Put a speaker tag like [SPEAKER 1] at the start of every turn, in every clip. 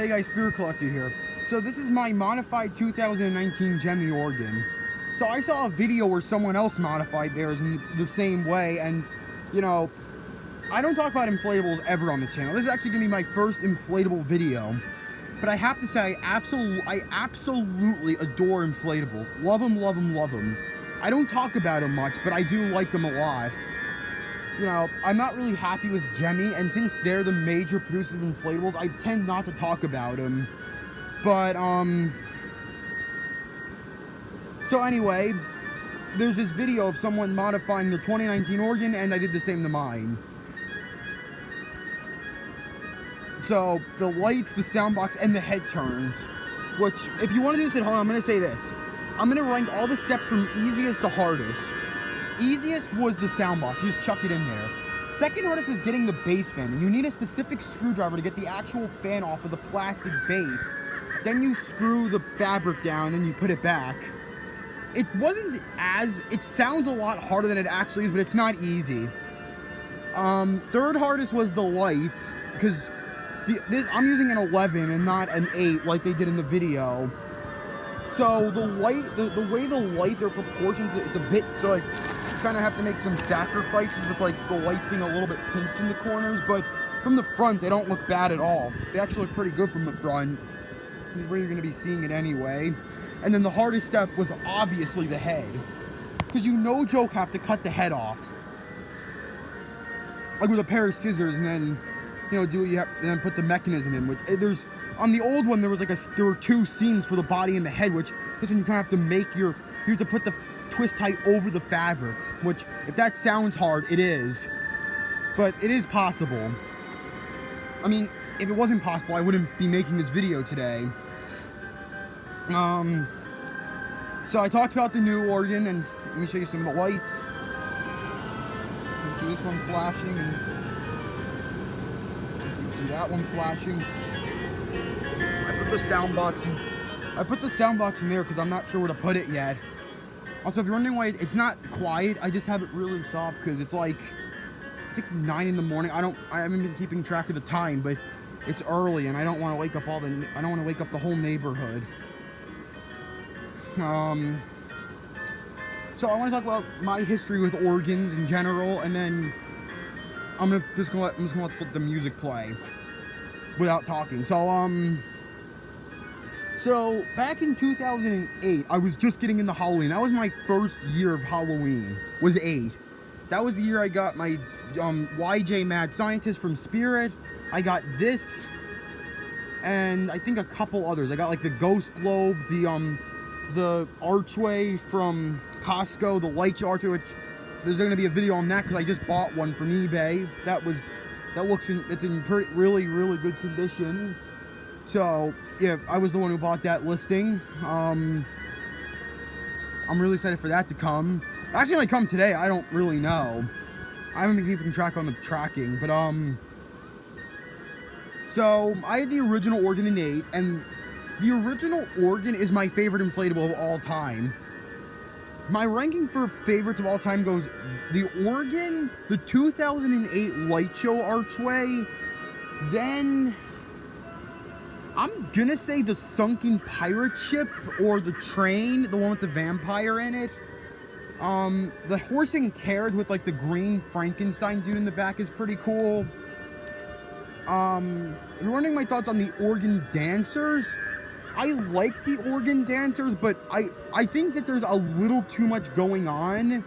[SPEAKER 1] Hey guys, Spirit Collector here. So this is my modified 2019 Gemmy organ. So I saw a video where someone else modified theirs in the same way, and you know, I don't talk about inflatables ever on this channel. This is actually gonna be my first inflatable video. But I have to say, I absolutely adore inflatables. Love them, love them, love them. I don't talk about them much, but I do like them a lot. You know, I'm not really happy with Gemmy, and since they're the major producers of inflatables, I tend not to talk about them. But, so anyway, there's this video of someone modifying their 2019 organ, and I did the same to mine. So, the lights, the soundbox, and the head turns, which, if you want to do this at home, I'm going to say this. I'm going to rank all the steps from easiest to hardest. Easiest was the soundbox, you just chuck it in there. Second hardest was getting the base fan, and you need a specific screwdriver to get the actual fan off of the plastic base. Then you screw the fabric down, and then you put it back. It wasn't it sounds a lot harder than it actually is, but it's not easy. Third hardest was the lights, because I'm using an 11 and not an 8 like they did in the video. So the light, the way the lights are proportioned, it's a bit, so like, you kind of have to make some sacrifices with like the lights being a little bit pinched in the corners, but from the front, they don't look bad at all. They actually look pretty good from the front. This is where you're going to be seeing it anyway. And then the hardest step was obviously the head, because you no joke have to cut the head off, like with a pair of scissors, and then, you know, do what you have, and then put the mechanism in, which there's, on the old one, there were two seams for the body and the head, which this one you kind of have to make you have to put the twist tie over the fabric, which, if that sounds hard, it is. But it is possible. I mean, if it wasn't possible, I wouldn't be making this video today. So I talked about the new organ, and let me show you some of the lights. You can see this one flashing, and you can see that one flashing. I put the sound box in there because I'm not sure where to put it yet. Also, if you're wondering why it's not quiet, I just have it really soft because it's like, I think 9 in the morning. I haven't been keeping track of the time, but it's early and I don't want to wake up the whole neighborhood. So I want to talk about my history with organs in general, and then I'm just gonna let the music play without talking. So back in 2008, I was just getting into Halloween. That was my first year of Halloween, was 8. That was the year I got my YJ Mad Scientist from Spirit. I got this, and I think a couple others. I got like the Ghost Globe, the archway from Costco, the light archway, which there's going to be a video on that because I just bought one from eBay. It's in really good condition. So yeah, I was the one who bought that listing. I'm really excited for that to come. Actually, it might come today. I don't really know. I haven't been keeping track on the tracking, but so I had the original organ in 8, and the original organ is my favorite inflatable of all time. My ranking for favorites of all time goes the organ, the 2008 light show archway, then I'm gonna say the sunken pirate ship or the train, the one with the vampire in it. The horse and carriage with like the green Frankenstein dude in the back is pretty cool. If you're wondering my thoughts on the organ dancers, I like the organ dancers, but I think that there's a little too much going on,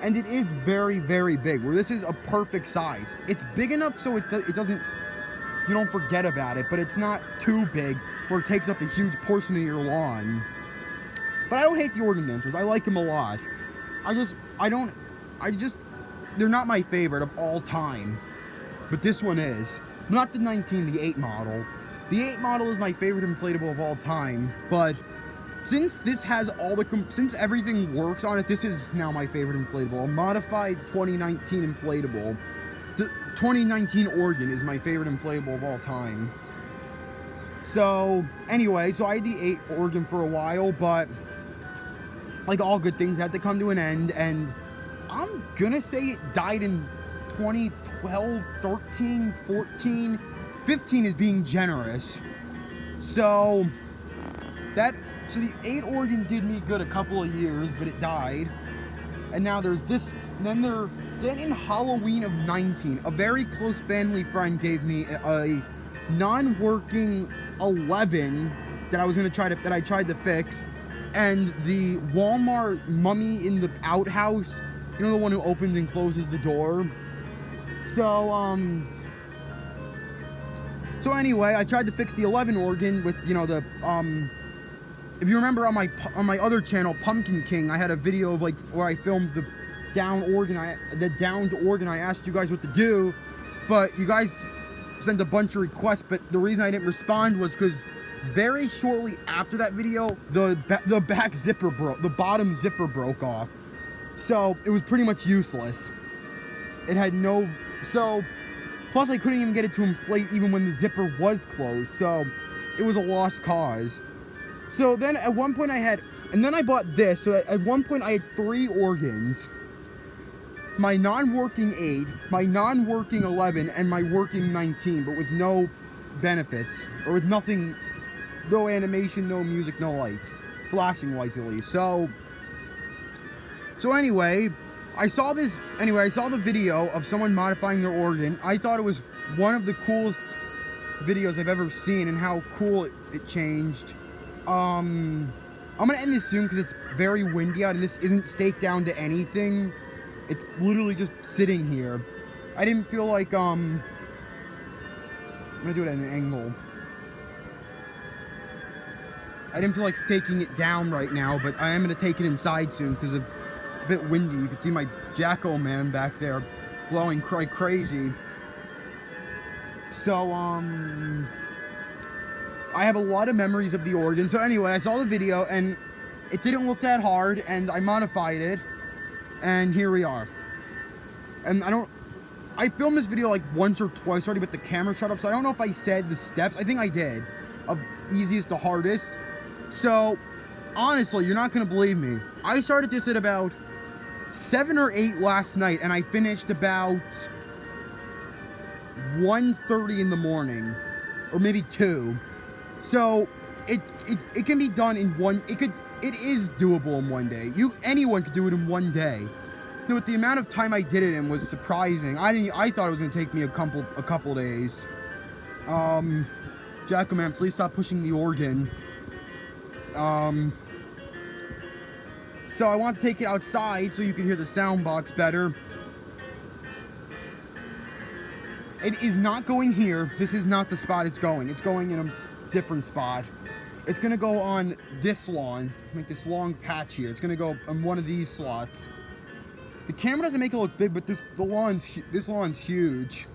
[SPEAKER 1] and it is very big, where this is a perfect size. It's big enough so it doesn't, you don't forget about it, but it's not too big where it takes up a huge portion of your lawn. But I don't hate the organ dancers. I like them a lot. They're not my favorite of all time, but this one is. Not the 19, the 8 model. The 8 model is my favorite inflatable of all time, but since this has since everything works on it, this is now my favorite inflatable. A modified 2019 inflatable. The 2019 organ is my favorite inflatable of all time. So, anyway, so I had the 8 organ for a while, but like all good things had to come to an end, and I'm gonna say it died in 2012, 13, 14, 15 is being generous. So the 8 organ did me good a couple of years, but it died. And now there's this. Then in Halloween of 19, a very close family friend gave me a non-working 11 that I tried to fix, and the Walmart mummy in the outhouse, you know, the one who opens and closes the door. So anyway, I tried to fix the 11 organ with, you know, the if you remember on my other channel, Pumpkin King, I had a video of like where I filmed the downed organ I asked you guys what to do, but you guys sent a bunch of requests, but the reason I didn't respond was because very shortly after that video, the back zipper broke, the bottom zipper broke off. So it was pretty much useless. It had no, so, plus I couldn't even get it to inflate even when the zipper was closed, so it was a lost cause. So then at one point and then I bought this, so at one point I had 3 organs. My non-working 8, my non-working 11, and my working 19, but with no benefits, or with nothing, no animation, no music, no lights. Flashing lights at least. So anyway, I saw the video of someone modifying their organ. I thought it was one of the coolest videos I've ever seen, and how cool it changed. I'm gonna end this soon because it's very windy out, and this isn't staked down to anything. It's literally just sitting here. I didn't feel like, I'm gonna do it at an angle. I didn't feel like staking it down right now, but I am gonna take it inside soon because it's a bit windy. You can see my Jack-O-Man back there blowing crazy. So, I have a lot of memories of the organ. So anyway, I saw the video and it didn't look that hard, and I modified it, and here we are. And I filmed this video like once or twice already, but the camera shut off, so I don't know if I said the steps. I think I did, of easiest to hardest. So honestly, you're not gonna believe me. I started this at about 7 or 8 last night, and I finished about 1:30 in the morning, or maybe 2. So it can be done in it is doable in one day. Anyone could do it in one day. No, but the amount of time I did it in was surprising. I thought it was gonna take me a couple days. Jack-O-Man, please stop pushing the organ. So I want to take it outside so you can hear the sound box better. It is not going here. This is not the spot it's going. It's going in a different spot. It's gonna go on this lawn, like this long patch here. It's gonna go on one of these slots. The camera doesn't make it look big, but this lawn's huge.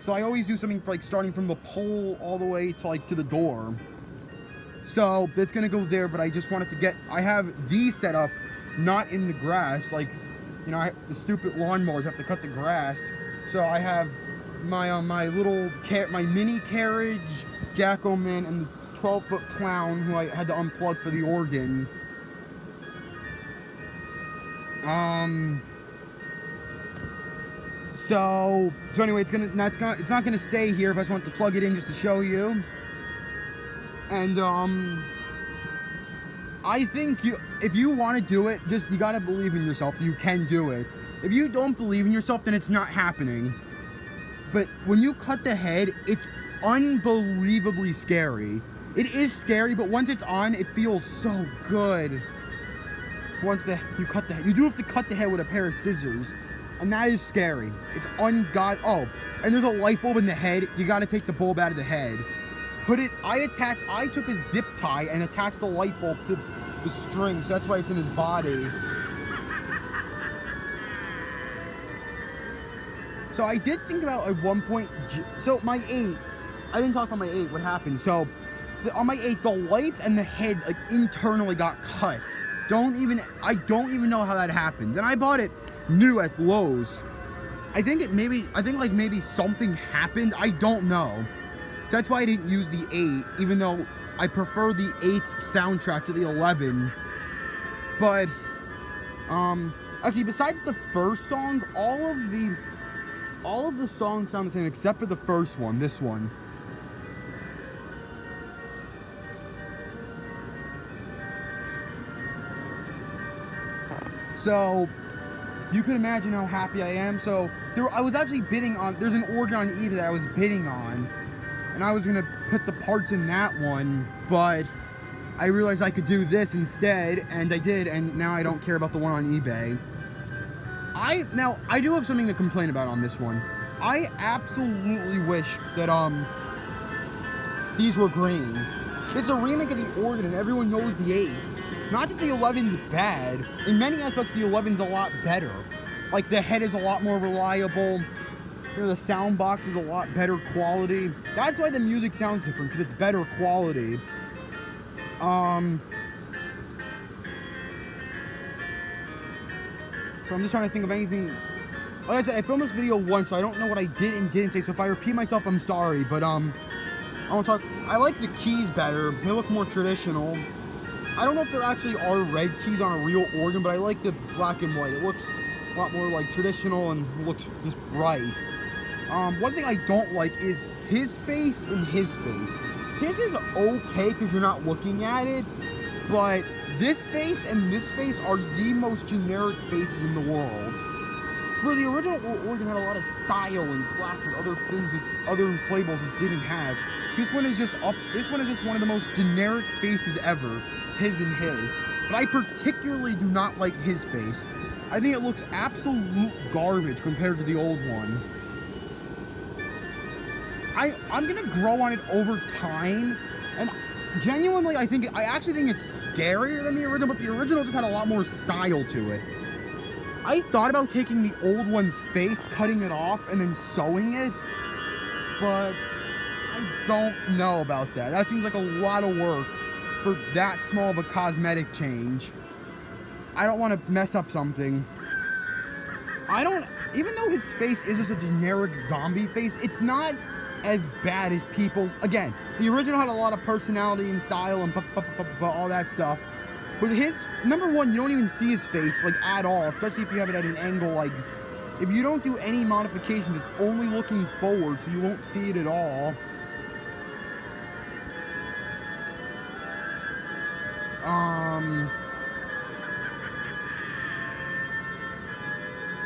[SPEAKER 1] So I always do something for like starting from the pole all the way to like to the door. So it's gonna go there, but I just wanted to I have these set up not in the grass, like, you know, the stupid lawnmowers have to cut the grass. So I have my my mini carriage, Jack-O-Man, and the 12-foot clown who I had to unplug for the organ. So anyway, it's not gonna stay here, but I just want to plug it in just to show you. And I think if you want to do it, you gotta believe in yourself. You can do it. If you don't believe in yourself, then it's not happening. But when you cut the head, it's unbelievably scary. It is scary, but once it's on, it feels so good. Once you cut the head, you do have to cut the head with a pair of scissors, and that is scary. It's oh, and there's a light bulb in the head. You got to take the bulb out of the head. I took a zip tie and attached the light bulb to the string, so that's why it's in his body. So I did think about at one point, so my 8, I didn't talk about my 8, what happened. So on my 8, the lights and the head like internally got cut. I don't even know how that happened. Then I bought it new at Lowe's. I think maybe something happened. I don't know. So that's why I didn't use the 8, even though I prefer the 8's soundtrack to the 11. But actually, besides the first song, all of the songs sound the same except for the first one, this one. So you can imagine how happy I am. So I was actually bidding on, there's an organ on eBay that I was bidding on, and I was gonna put the parts in that one, but I realized I could do this instead, and I did, and now I don't care about the one on eBay. Now, I do have something to complain about on this one. I absolutely wish that, these were green. It's a remake of the organ, and everyone knows the 8. Not that the 11's bad. In many aspects, the 11's a lot better. Like, the head is a lot more reliable. You know, the sound box is a lot better quality. That's why the music sounds different, because it's better quality. So I'm just trying to think of anything. Like I said, I filmed this video once, so I don't know what I did and didn't say. So if I repeat myself, I'm sorry. But I want to talk. I like the keys better. They look more traditional. I don't know if there actually are red keys on a real organ, but I like the black and white. It looks a lot more like traditional and looks just bright. One thing I don't like is his face and his face. His is okay because you're not looking at it, but this face and this face are the most generic faces in the world. Where the original organ had a lot of style and class and other things that other inflatables just didn't have. This one is just one of the most generic faces ever. His and his. But I particularly do not like his face. I think it looks absolute garbage compared to the old one. I'm gonna grow on it over time, and genuinely I actually think it's scarier than the original, but the original just had a lot more style to it. I thought about taking the old one's face, cutting it off, and then sewing it, but I don't know about that. That seems like a lot of work for that small of a cosmetic change. I don't want to mess up something. Even though his face is just a generic zombie face, it's not as bad as people. Again, the original had a lot of personality and style and all that stuff. But his, number one, you don't even see his face, like, at all, especially if you have it at an angle, like, if you don't do any modifications, it's only looking forward, so you won't see it at all.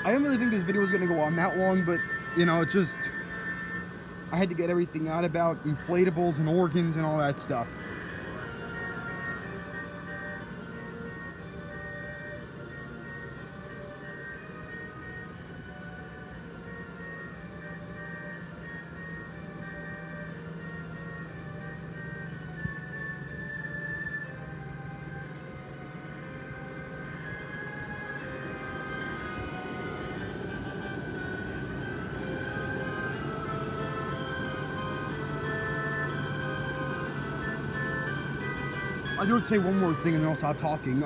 [SPEAKER 1] I didn't really think this video was going to go on that long, but, you know, I had to get everything out about inflatables and organs and all that stuff. I do want to say one more thing and then I'll stop talking.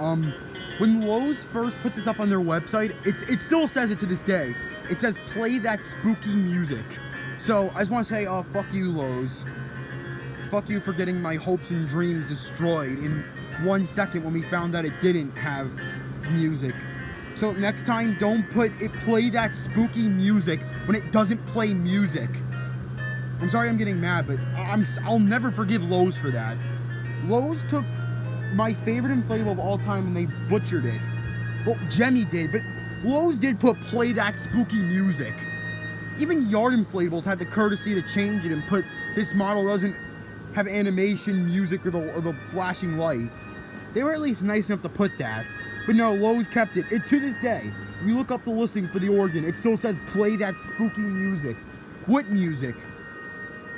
[SPEAKER 1] When Lowe's first put this up on their website, it still says it to this day. It says, play that spooky music. So I just want to say, fuck you, Lowe's. Fuck you for getting my hopes and dreams destroyed in 1 second when we found out it didn't have music. So next time, don't play that spooky music when it doesn't play music. I'm sorry I'm getting mad, but I'll never forgive Lowe's for that. Lowe's took my favorite inflatable of all time and they butchered it. Well, Gemmy did, but Lowe's did play that spooky music. Even Yard Inflatables had the courtesy to change it and put, this model doesn't have animation, music, or the flashing lights. They were at least nice enough to put that. But no, Lowe's kept it. To this day, if you look up the listing for the organ, it still says play that spooky music. What music?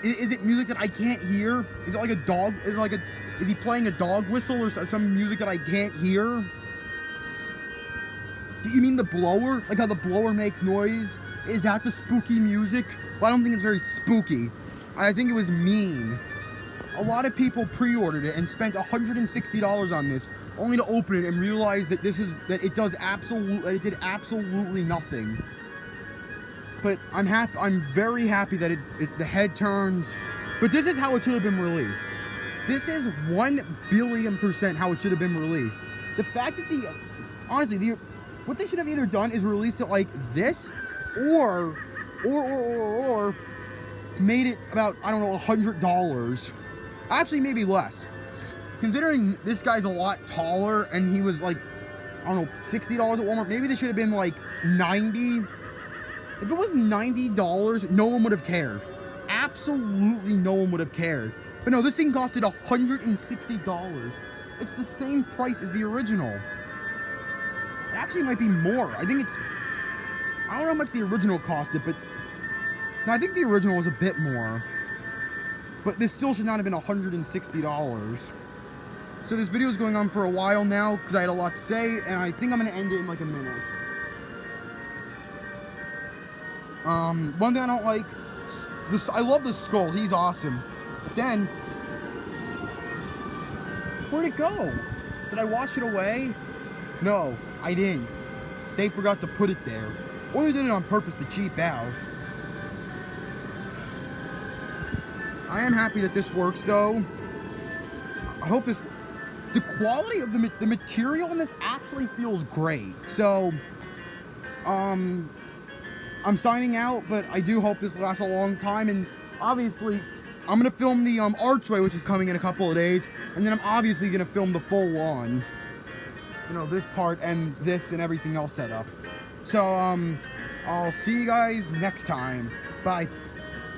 [SPEAKER 1] Is it music that I can't hear? Is it like a dog? Is he playing a dog whistle or some music that I can't hear? Do you mean the blower? Like how the blower makes noise? Is that the spooky music? Well, I don't think it's very spooky. I think it was mean. A lot of people pre-ordered it and spent $160 on this, only to open it and realize that it did absolutely nothing. But I'm very happy that the head turns. But this is how it should have been released. This is 1,000,000,000% how it should have been released. The fact that honestly, what they should have either done is released it like this, or made it about, I don't know, $100. Actually, maybe less. Considering this guy's a lot taller and he was like I don't know, $60 at Walmart. Maybe this should have been like 90. If it was $90, no one would have cared. Absolutely no one would have cared. But no, this thing costed $160. It's the same price as the original. It actually might be more. I think it's... I don't know how much the original costed, but... No, I think the original was a bit more. But this still should not have been $160. So this video is going on for a while now, because I had a lot to say, and I think I'm going to end it in like a minute. One thing I don't like... I love the skull. He's awesome. But then... Where'd it go? Did I wash it away? No, I didn't. They forgot to put it there. Or they did it on purpose to cheap out. I am happy that this works, though. I hope this... The quality of the material in this actually feels great. So, I'm signing out, but I do hope this lasts a long time. And obviously, I'm going to film the archway, which is coming in a couple of days. And then I'm obviously going to film the full lawn. You know, this part and this and everything else set up. So, I'll see you guys next time. Bye.